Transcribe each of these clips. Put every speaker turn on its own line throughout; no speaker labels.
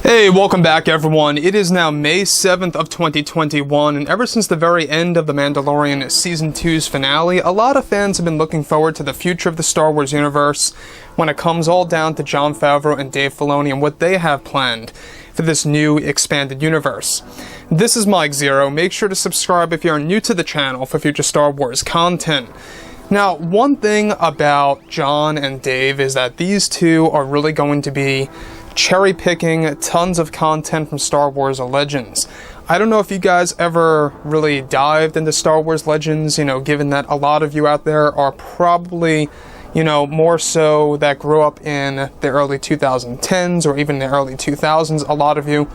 Hey, welcome back everyone. It is now May 7th of 2021, and ever since the very end of The Mandalorian Season 2's finale, a lot of fans have been looking forward to the future of the Star Wars universe when it comes all down to Jon Favreau and Dave Filoni and what they have planned for this new expanded universe. This is Mike Zero. Make sure to subscribe if you're new to the channel for future Star Wars content. Now, one thing about Jon and Dave is that these two are really going to be cherry-picking tons of content from Star Wars Legends. I don't know if you guys ever really dived into Star Wars Legends, given that a lot of you out there are probably, more so that grew up in the early 2010s or even the early 2000s, a lot of you.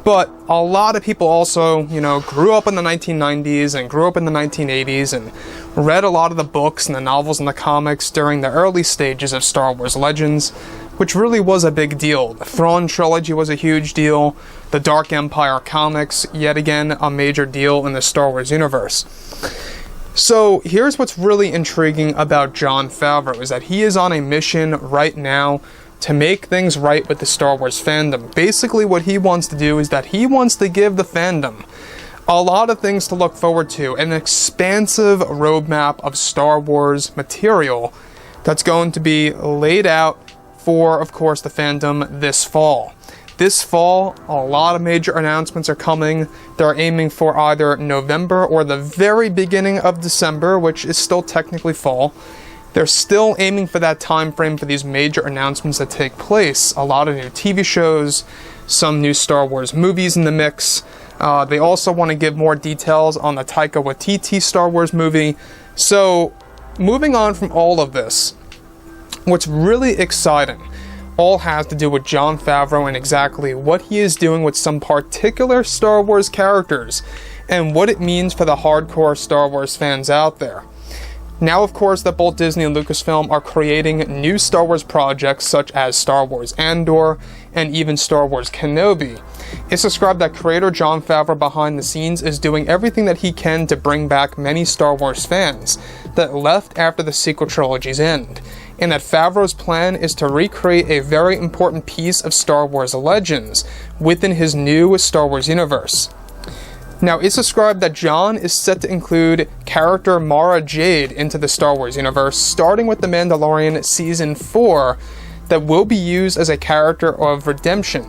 But a lot of people also, grew up in the 1990s and grew up in the 1980s and read a lot of the books and the novels and the comics during the early stages of Star Wars Legends, which really was a big deal. The Thrawn trilogy was a huge deal. The Dark Empire comics, yet again, a major deal in the Star Wars universe. So here's what's really intriguing about Jon Favreau, is that he is on a mission right now to make things right with the Star Wars fandom. Basically what he wants to do is that he wants to give the fandom a lot of things to look forward to, an expansive roadmap of Star Wars material that's going to be laid out for, of course, the fandom this fall. This fall, a lot of major announcements are coming. They're aiming for either November or the very beginning of December, which is still technically fall. They're still aiming for that time frame for these major announcements that take place. A lot of new TV shows, some new Star Wars movies in the mix. They also want to give more details on the Taika Waititi Star Wars movie. So, moving on from all of this, what's really exciting all has to do with Jon Favreau and exactly what he is doing with some particular Star Wars characters and what it means for the hardcore Star Wars fans out there. Now, of course, that both Disney and Lucasfilm are creating new Star Wars projects such as Star Wars Andor and even Star Wars Kenobi, it's described that creator Jon Favreau behind the scenes is doing everything that he can to bring back many Star Wars fans that left after the sequel trilogy's end, and that Favreau's plan is to recreate a very important piece of Star Wars Legends within his new Star Wars universe. Now, it's described that Jon is set to include character Mara Jade into the Star Wars universe, starting with The Mandalorian Season 4, that will be used as a character of redemption.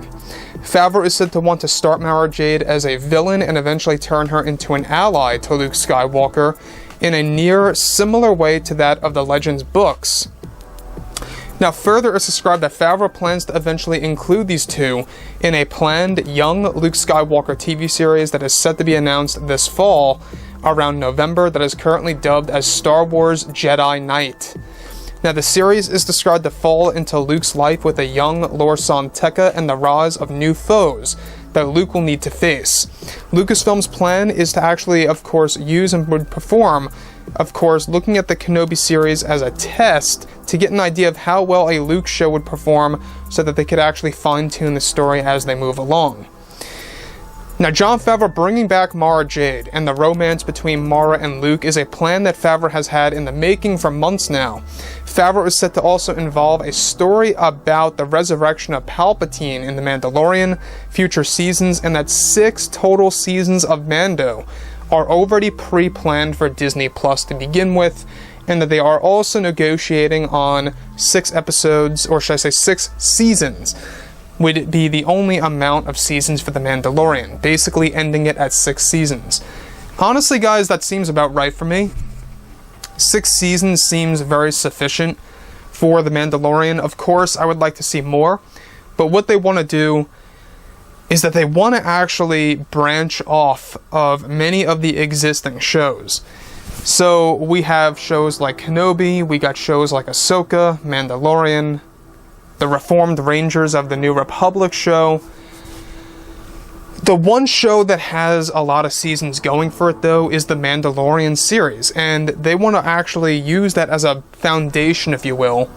Favreau is said to want to start Mara Jade as a villain and eventually turn her into an ally to Luke Skywalker in a near similar way to that of the Legends books. Now, further, it's described that Favreau plans to eventually include these two in a planned young Luke Skywalker TV series that is set to be announced this fall, around November, that is currently dubbed as Star Wars Jedi Knight. Now, the series is described to fall into Luke's life with a young Lor San Tekka and the rise of new foes that Luke will need to face. Lucasfilm's plan is to actually, of course, use and would perform, of course, looking at the Kenobi series as a test to get an idea of how well a Luke show would perform so that they could actually fine-tune the story as they move along. Now, Jon Favreau bringing back Mara Jade and the romance between Mara and Luke is a plan that Favreau has had in the making for months now. Favreau is set to also involve a story about the resurrection of Palpatine in The Mandalorian, future seasons, and that 6 total seasons of Mando are already pre-planned for Disney Plus to begin with, and that they are also negotiating on 6 episodes, or should I say 6 seasons, would be the only amount of seasons for The Mandalorian, basically ending it at 6 seasons. Honestly, guys, that seems about right for me. 6 seasons seems very sufficient for The Mandalorian. Of course, I would like to see more, but what they want to do is that they want to actually branch off of many of the existing shows. So we have shows like Kenobi, we got shows like Ahsoka, Mandalorian, the Reformed Rangers of the New Republic show. The one show that has a lot of seasons going for it, though, is the Mandalorian series, and they want to actually use that as a foundation, if you will,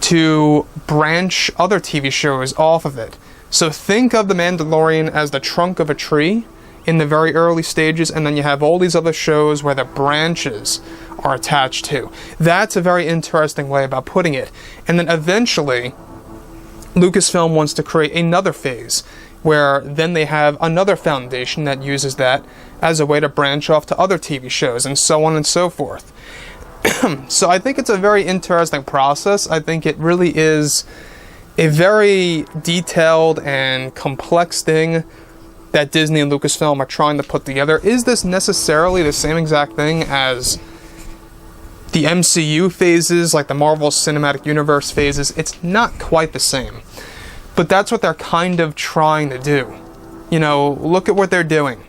to branch other TV shows off of it. So think of the Mandalorian as the trunk of a tree in the very early stages, and then you have all these other shows where the branches are attached to. That's a very interesting way about putting it. And then eventually, Lucasfilm wants to create another phase, where then they have another foundation that uses that as a way to branch off to other TV shows, and so on and so forth. So I think it's a very interesting process. I think it really is a very detailed and complex thing that Disney and Lucasfilm are trying to put together. Is this necessarily the same exact thing as the MCU phases, like the Marvel Cinematic Universe phases? It's not quite the same. But that's what they're kind of trying to do. You know, look at what they're doing.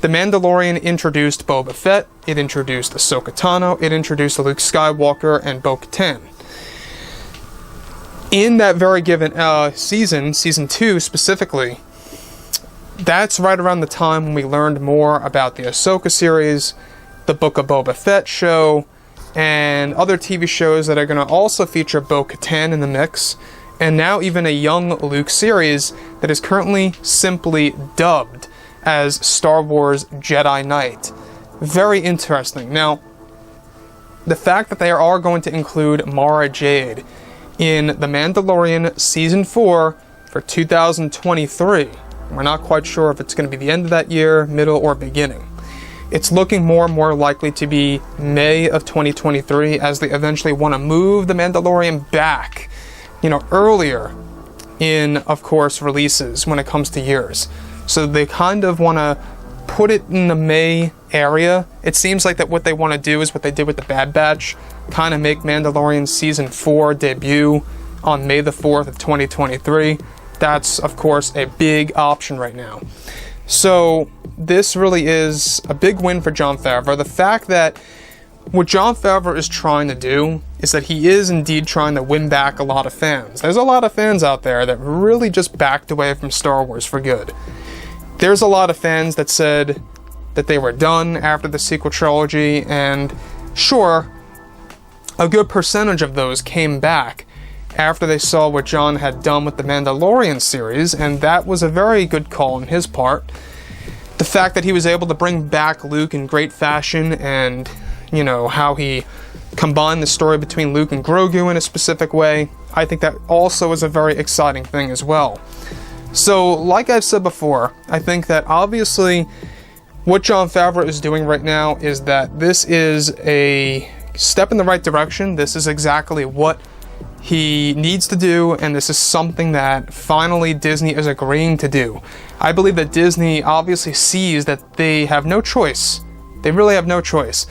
The Mandalorian introduced Boba Fett, it introduced Ahsoka Tano, it introduced Luke Skywalker and Bo-Katan. In that very given season 2 specifically, that's right around the time when we learned more about the Ahsoka series, the Book of Boba Fett show, and other TV shows that are going to also feature Bo-Katan in the mix, and now even a young Luke series that is currently simply dubbed as Star Wars Jedi Knight. Very interesting. Now, the fact that they are going to include Mara Jade in The Mandalorian Season 4 for 2023. We're not quite sure if it's going to be the end of that year, middle, or beginning. It's looking more and more likely to be May of 2023, as they eventually want to move The Mandalorian back, earlier in, of course, releases when it comes to years. So they kind of want to put it in the May area. It seems like that what they want to do is what they did with the Bad Batch, kind of make Mandalorian Season 4 debut on May the 4th of 2023. That's, of course, a big option right now. So this really is a big win for Jon Favreau. The fact that what Jon Favreau is trying to do is that he is indeed trying to win back a lot of fans. There's a lot of fans out there that really just backed away from Star Wars for good. There's a lot of fans that said that they were done after the sequel trilogy, and sure, a good percentage of those came back after they saw what Jon had done with the Mandalorian series, and that was a very good call on his part. The fact that he was able to bring back Luke in great fashion, and, how he combined the story between Luke and Grogu in a specific way, I think that also is a very exciting thing as well. So, like I've said before, I think that obviously what Jon Favreau is doing right now is that this is a step in the right direction. This is exactly what he needs to do, and this is something that finally Disney is agreeing to do. I believe that Disney obviously sees that they have no choice. They really have no choice.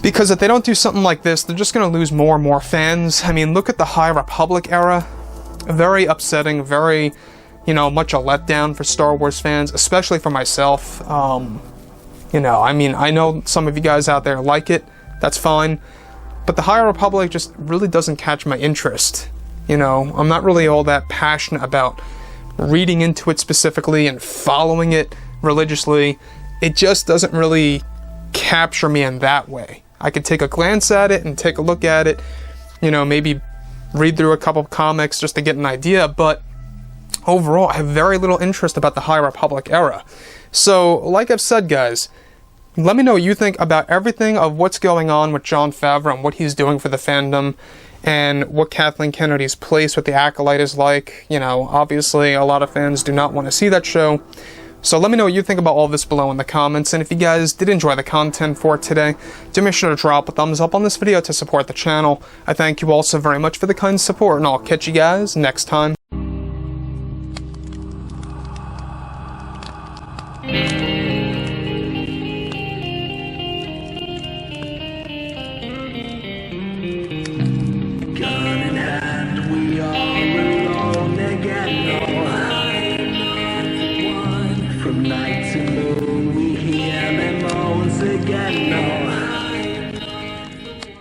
Because if they don't do something like this, they're just going to lose more and more fans. I mean, look at the High Republic era. Very upsetting, very, much a letdown for Star Wars fans, especially for myself. I know some of you guys out there like it. That's fine. But the High Republic just really doesn't catch my interest. I'm not really all that passionate about reading into it specifically and following it religiously. It just doesn't really capture me in that way. I could take a glance at it and take a look at it, maybe read through a couple of comics just to get an idea, but overall, I have very little interest about the High Republic era. So, like I've said, guys, let me know what you think about everything of what's going on with Jon Favreau and what he's doing for the fandom, and what Kathleen Kennedy's place with the Acolyte is like. Obviously, a lot of fans do not want to see that show. So let me know what you think about all this below in the comments, and if you guys did enjoy the content for today, do make sure to drop a thumbs up on this video to support the channel. I thank you all so very much for the kind support, and I'll catch you guys next time.